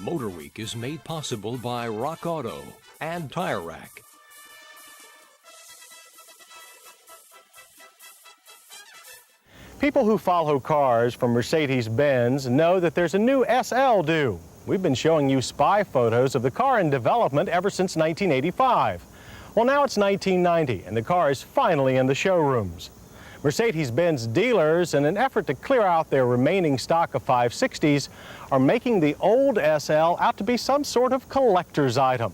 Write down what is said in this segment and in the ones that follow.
Motor Week is made possible by Rock Auto and Tire Rack. People who follow cars from Mercedes-Benz know that there's a new SL due. We've been showing you spy photos of the car in development ever since 1985. Well, now it's 1990, and the car is finally in the showrooms. Mercedes-Benz dealers, in an effort to clear out their remaining stock of 560s, are making the old SL out to be some sort of collector's item.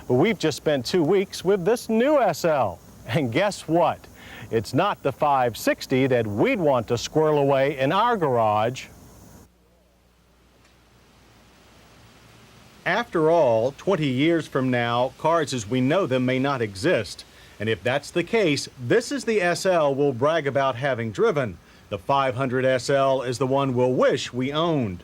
But we've just spent 2 weeks with this new SL. And guess what? It's not the 560 that we'd want to squirrel away in our garage. After all, 20 years from now, cars as we know them may not exist. And if that's the case, this is the SL we'll brag about having driven. The 500 SL is the one we'll wish we owned.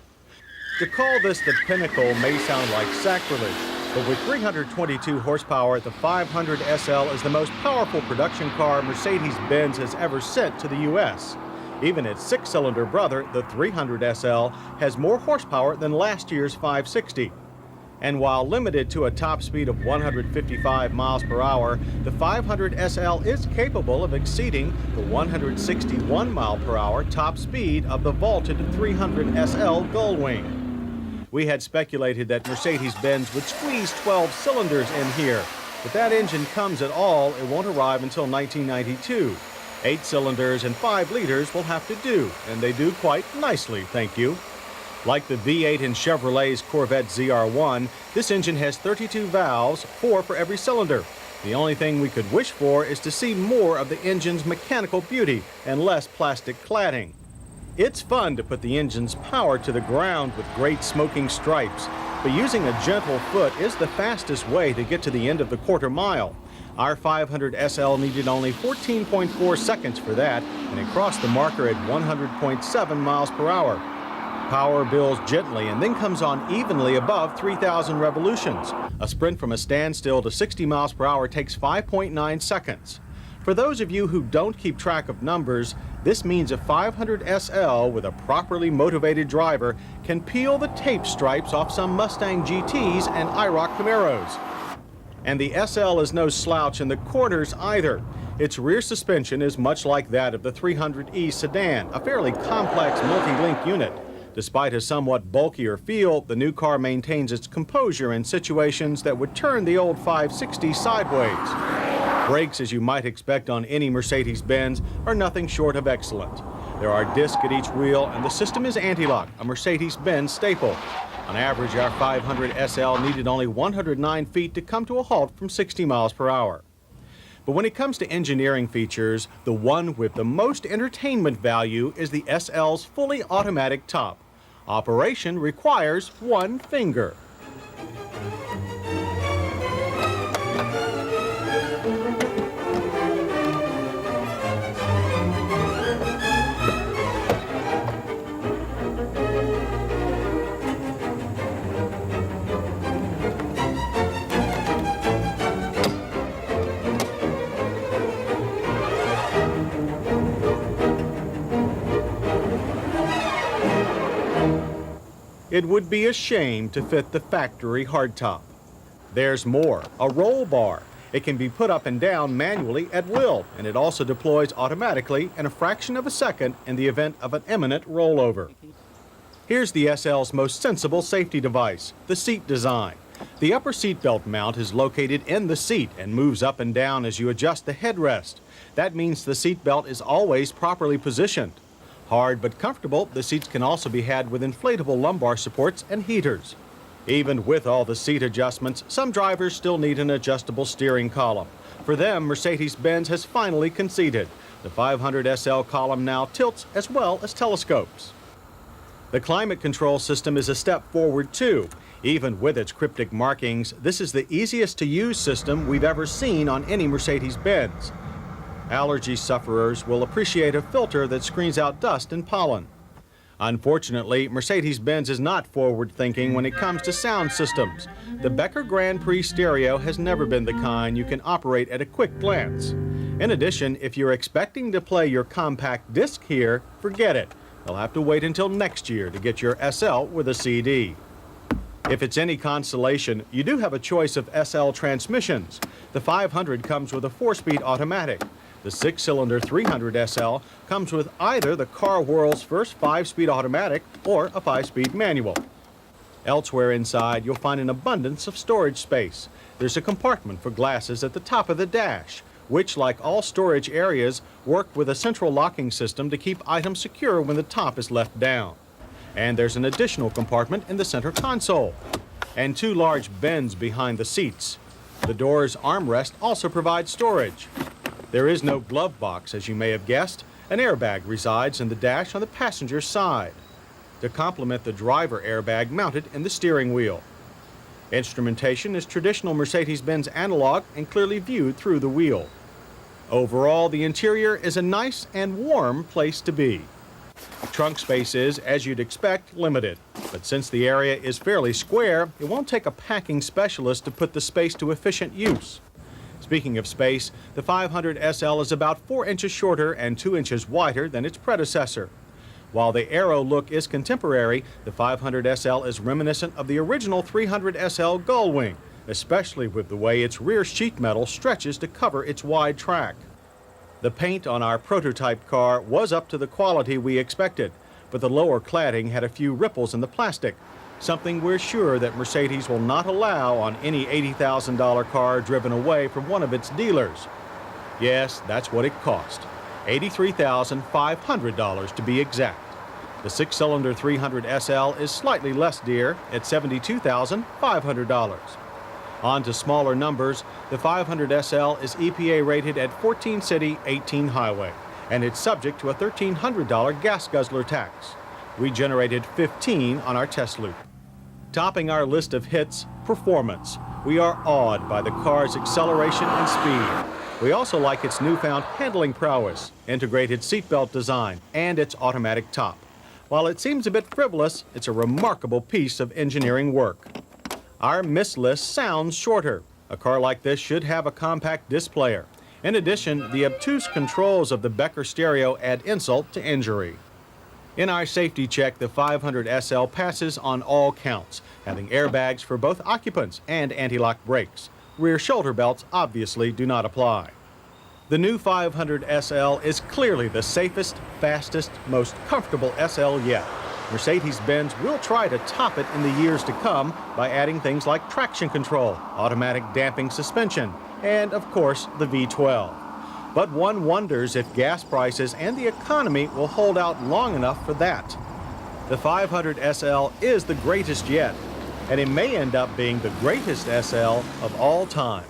To call this the pinnacle may sound like sacrilege, but with 322 horsepower, the 500 SL is the most powerful production car Mercedes-Benz has ever sent to the U.S. Even its six-cylinder brother, the 300 SL, has more horsepower than last year's 560. And while limited to a top speed of 155 miles per hour, the 500 SL is capable of exceeding the 161 mile per hour top speed of the vaulted 300 SL Gullwing. We had speculated that Mercedes-Benz would squeeze 12 cylinders in here. If that engine comes at all, it won't arrive until 1992. 8 cylinders and 5 liters will have to do, and they do quite nicely, thank you. Like the V8 in Chevrolet's Corvette ZR1, this engine has 32 valves, 4 for every cylinder. The only thing we could wish for is to see more of the engine's mechanical beauty and less plastic cladding. It's fun to put the engine's power to the ground with great smoking stripes, but using a gentle foot is the fastest way to get to the end of the quarter mile. Our 500 SL needed only 14.4 seconds for that, and it crossed the marker at 100.7 miles per hour. Power builds gently and then comes on evenly above 3,000 revolutions. A sprint from a standstill to 60 miles per hour takes 5.9 seconds. For those of you who don't keep track of numbers, this means a 500 SL with a properly motivated driver can peel the tape stripes off some Mustang GTs and IROC Camaros. And the SL is no slouch in the corners either. Its rear suspension is much like that of the 300E sedan, a fairly complex multi-link unit. Despite a somewhat bulkier feel, the new car maintains its composure in situations that would turn the old 560 sideways. Brakes, as you might expect on any Mercedes-Benz, are nothing short of excellent. There are discs at each wheel, and the system is anti-lock, a Mercedes-Benz staple. On average, our 500 SL needed only 109 feet to come to a halt from 60 miles per hour. But when it comes to engineering features, the one with the most entertainment value is the SL's fully automatic top. Operation requires one finger. It would be a shame to fit the factory hardtop. There's more, a roll bar. It can be put up and down manually at will, and it also deploys automatically in a fraction of a second in the event of an imminent rollover. Here's the SL's most sensible safety device, the seat design. The upper seatbelt mount is located in the seat and moves up and down as you adjust the headrest. That means the seatbelt is always properly positioned. Hard but comfortable, the seats can also be had with inflatable lumbar supports and heaters. Even with all the seat adjustments, some drivers still need an adjustable steering column. For them, Mercedes-Benz has finally conceded. The 500 SL column now tilts as well as telescopes. The climate control system is a step forward too. Even with its cryptic markings, this is the easiest to use system we've ever seen on any Mercedes-Benz. Allergy sufferers will appreciate a filter that screens out dust and pollen. Unfortunately, Mercedes-Benz is not forward-thinking when it comes to sound systems. The Becker Grand Prix stereo has never been the kind you can operate at a quick glance. In addition, if you're expecting to play your compact disc here, forget it. You'll have to wait until next year to get your SL with a CD. If it's any consolation, you do have a choice of SL transmissions. The 500 comes with a 4-speed automatic. The 6-cylinder 300 SL comes with either the car world's first 5-speed automatic or a 5-speed manual. Elsewhere inside, you'll find an abundance of storage space. There's a compartment for glasses at the top of the dash, which, like all storage areas, work with a central locking system to keep items secure when the top is left down. And there's an additional compartment in the center console, and 2 large bins behind the seats. The door's armrest also provides storage. There is no glove box, as you may have guessed. An airbag resides in the dash on the passenger's side, to complement the driver airbag mounted in the steering wheel. Instrumentation is traditional Mercedes-Benz analog and clearly viewed through the wheel. Overall, the interior is a nice and warm place to be. Trunk space is, as you'd expect, limited, but since the area is fairly square, it won't take a packing specialist to put the space to efficient use. Speaking of space, the 500 SL is about 4 inches shorter and 2 inches wider than its predecessor. While the aero look is contemporary, the 500 SL is reminiscent of the original 300 SL gullwing, especially with the way its rear sheet metal stretches to cover its wide track. The paint on our prototype car was up to the quality we expected, but the lower cladding had a few ripples in the plastic, something we're sure that Mercedes will not allow on any $80,000 car driven away from one of its dealers. Yes, that's what it cost, $83,500 to be exact. The 6-cylinder 300 SL is slightly less dear at $72,500. On to smaller numbers, the 500 SL is EPA rated at 14 city, 18 highway, and it's subject to a $1,300 gas guzzler tax. We generated 15 on our test loop. Topping our list of hits, performance. We are awed by the car's acceleration and speed. We also like its newfound handling prowess, integrated seatbelt design, and its automatic top. While it seems a bit frivolous, it's a remarkable piece of engineering work. Our miss list sounds shorter. A car like this should have a compact disc player. In addition, the obtuse controls of the Becker stereo add insult to injury. In our safety check, the 500 SL passes on all counts, having airbags for both occupants and anti-lock brakes. Rear shoulder belts obviously do not apply. The new 500 SL is clearly the safest, fastest, most comfortable SL yet. Mercedes-Benz will try to top it in the years to come by adding things like traction control, automatic damping suspension, and of course the V12. But one wonders if gas prices and the economy will hold out long enough for that. The 500 SL is the greatest yet, and it may end up being the greatest SL of all time.